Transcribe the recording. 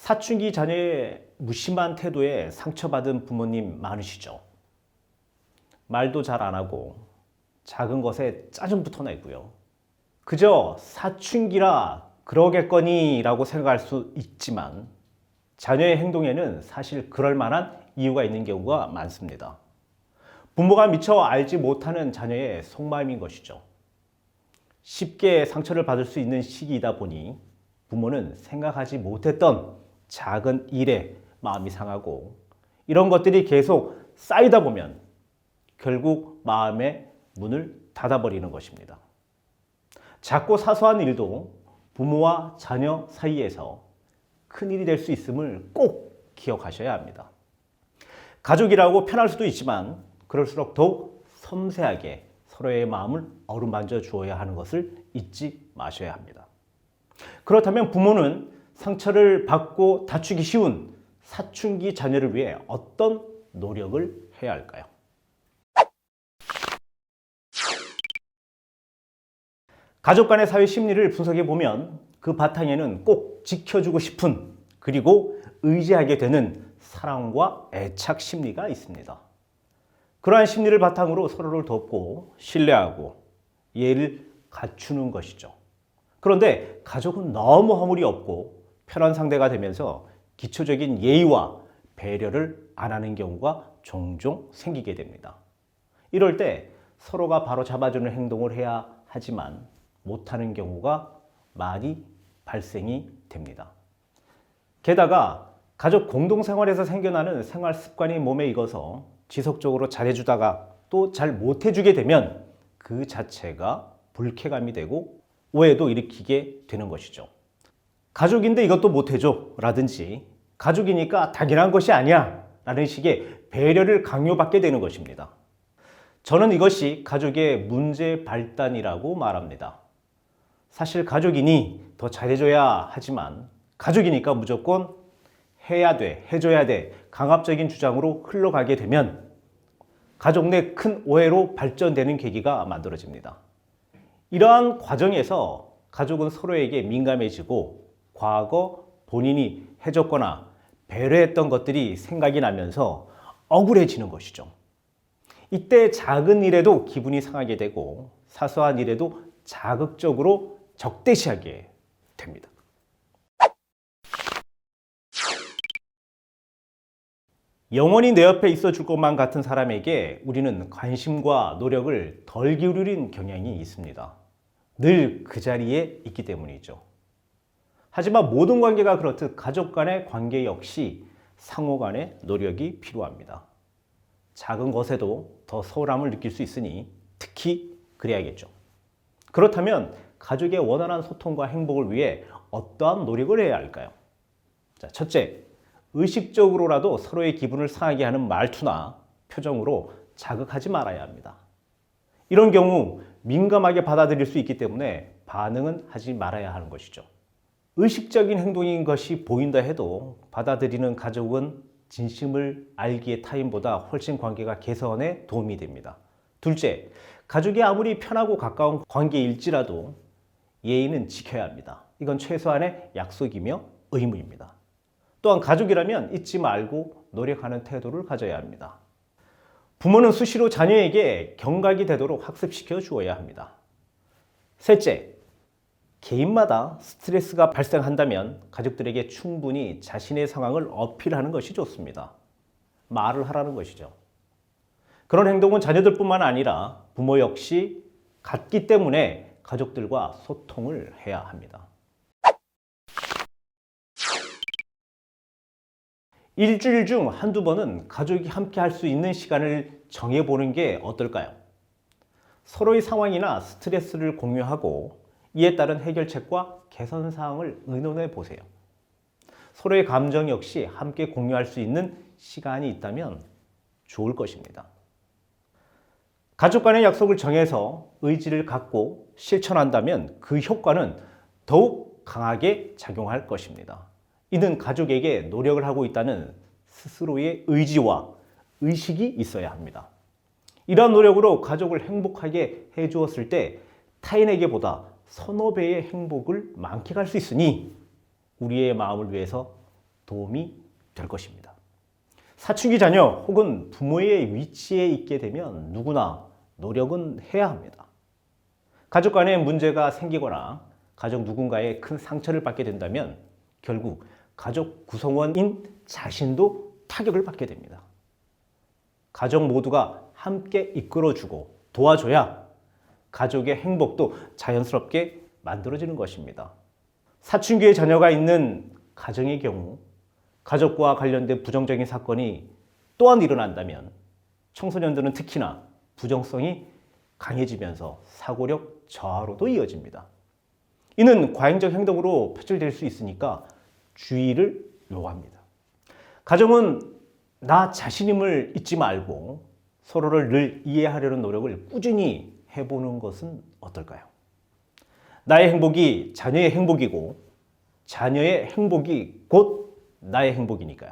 사춘기 자녀의 무심한 태도에 상처받은 부모님 많으시죠? 말도 잘 안 하고 작은 것에 짜증부터 내고요. 그저 사춘기라 그러겠거니 라고 생각할 수 있지만 자녀의 행동에는 사실 그럴 만한 이유가 있는 경우가 많습니다. 부모가 미처 알지 못하는 자녀의 속마음인 것이죠. 쉽게 상처를 받을 수 있는 시기이다 보니 부모는 생각하지 못했던 작은 일에 마음이 상하고 이런 것들이 계속 쌓이다 보면 결국 마음의 문을 닫아버리는 것입니다. 작고 사소한 일도 부모와 자녀 사이에서 큰일이 될 수 있음을 꼭 기억하셔야 합니다. 가족이라고 편할 수도 있지만 그럴수록 더욱 섬세하게 서로의 마음을 어루만져 주어야 하는 것을 잊지 마셔야 합니다. 그렇다면 부모는 상처를 받고 다치기 쉬운 사춘기 자녀를 위해 어떤 노력을 해야 할까요? 가족 간의 사회 심리를 분석해 보면 그 바탕에는 꼭 지켜주고 싶은 그리고 의지하게 되는 사랑과 애착 심리가 있습니다. 그러한 심리를 바탕으로 서로를 돕고 신뢰하고 예의를 갖추는 것이죠. 그런데 가족은 너무 허물이 없고 편한 상대가 되면서 기초적인 예의와 배려를 안 하는 경우가 종종 생기게 됩니다. 이럴 때 서로가 바로 잡아주는 행동을 해야 하지만 못하는 경우가 많이 발생이 됩니다. 게다가 가족 공동생활에서 생겨나는 생활 습관이 몸에 익어서 지속적으로 잘해주다가 또 잘 못해주게 되면 그 자체가 불쾌감이 되고 오해도 일으키게 되는 것이죠. 가족인데 이것도 못해줘 라든지 가족이니까 당연한 것이 아니야 라는 식의 배려를 강요받게 되는 것입니다. 저는 이것이 가족의 문제 발단이라고 말합니다. 사실 가족이니 더 잘해줘야 하지만 가족이니까 무조건 해야 돼, 해줘야 돼 강압적인 주장으로 흘러가게 되면 가족 내 큰 오해로 발전되는 계기가 만들어집니다. 이러한 과정에서 가족은 서로에게 민감해지고 과거 본인이 해줬거나 배려했던 것들이 생각이 나면서 억울해지는 것이죠. 이때 작은 일에도 기분이 상하게 되고 사소한 일에도 자극적으로 적대시하게 됩니다. 영원히 내 옆에 있어 줄 것만 같은 사람에게 우리는 관심과 노력을 덜 기울이는 경향이 있습니다. 늘 그 자리에 있기 때문이죠. 하지만 모든 관계가 그렇듯 가족 간의 관계 역시 상호 간의 노력이 필요합니다. 작은 것에도 더 소홀함을 느낄 수 있으니 특히 그래야겠죠. 그렇다면 가족의 원활한 소통과 행복을 위해 어떠한 노력을 해야 할까요? 자, 첫째, 의식적으로라도 서로의 기분을 상하게 하는 말투나 표정으로 자극하지 말아야 합니다. 이런 경우 민감하게 받아들일 수 있기 때문에 반응은 하지 말아야 하는 것이죠. 의식적인 행동인 것이 보인다 해도 받아들이는 가족은 진심을 알기의 타인보다 훨씬 관계가 개선에 도움이 됩니다. 둘째, 가족이 아무리 편하고 가까운 관계일지라도 예의는 지켜야 합니다. 이건 최소한의 약속이며 의무입니다. 또한 가족이라면 잊지 말고 노력하는 태도를 가져야 합니다. 부모는 수시로 자녀에게 경각이 되도록 학습시켜 주어야 합니다. 셋째, 개인마다 스트레스가 발생한다면 가족들에게 충분히 자신의 상황을 어필하는 것이 좋습니다. 말을 하라는 것이죠. 그런 행동은 자녀들뿐만 아니라 부모 역시 같기 때문에 가족들과 소통을 해야 합니다. 일주일 중 한두 번은 가족이 함께 할 수 있는 시간을 정해보는 게 어떨까요? 서로의 상황이나 스트레스를 공유하고 이에 따른 해결책과 개선 사항을 의논해 보세요. 서로의 감정 역시 함께 공유할 수 있는 시간이 있다면 좋을 것입니다. 가족 간의 약속을 정해서 의지를 갖고 실천한다면 그 효과는 더욱 강하게 작용할 것입니다. 이는 가족에게 노력을 하고 있다는 스스로의 의지와 의식이 있어야 합니다. 이러한 노력으로 가족을 행복하게 해주었을 때 타인에게보다 서너 배의 행복을 만끽할 수 있으니 우리의 마음을 위해서 도움이 될 것입니다. 사춘기 자녀 혹은 부모의 위치에 있게 되면 누구나 노력은 해야 합니다. 가족 간에 문제가 생기거나 가족 누군가에 큰 상처를 받게 된다면 결국 가족 구성원인 자신도 타격을 받게 됩니다. 가족 모두가 함께 이끌어주고 도와줘야 가족의 행복도 자연스럽게 만들어지는 것입니다. 사춘기의 자녀가 있는 가정의 경우 가족과 관련된 부정적인 사건이 또한 일어난다면 청소년들은 특히나 부정성이 강해지면서 사고력 저하로도 이어집니다. 이는 과잉적 행동으로 표출될 수 있으니까 주의를 요합니다. 가정은 나 자신임을 잊지 말고 서로를 늘 이해하려는 노력을 꾸준히 해보는 것은 어떨까요? 나의 행복이 자녀의 행복이고 자녀의 행복이 곧 나의 행복이니까요.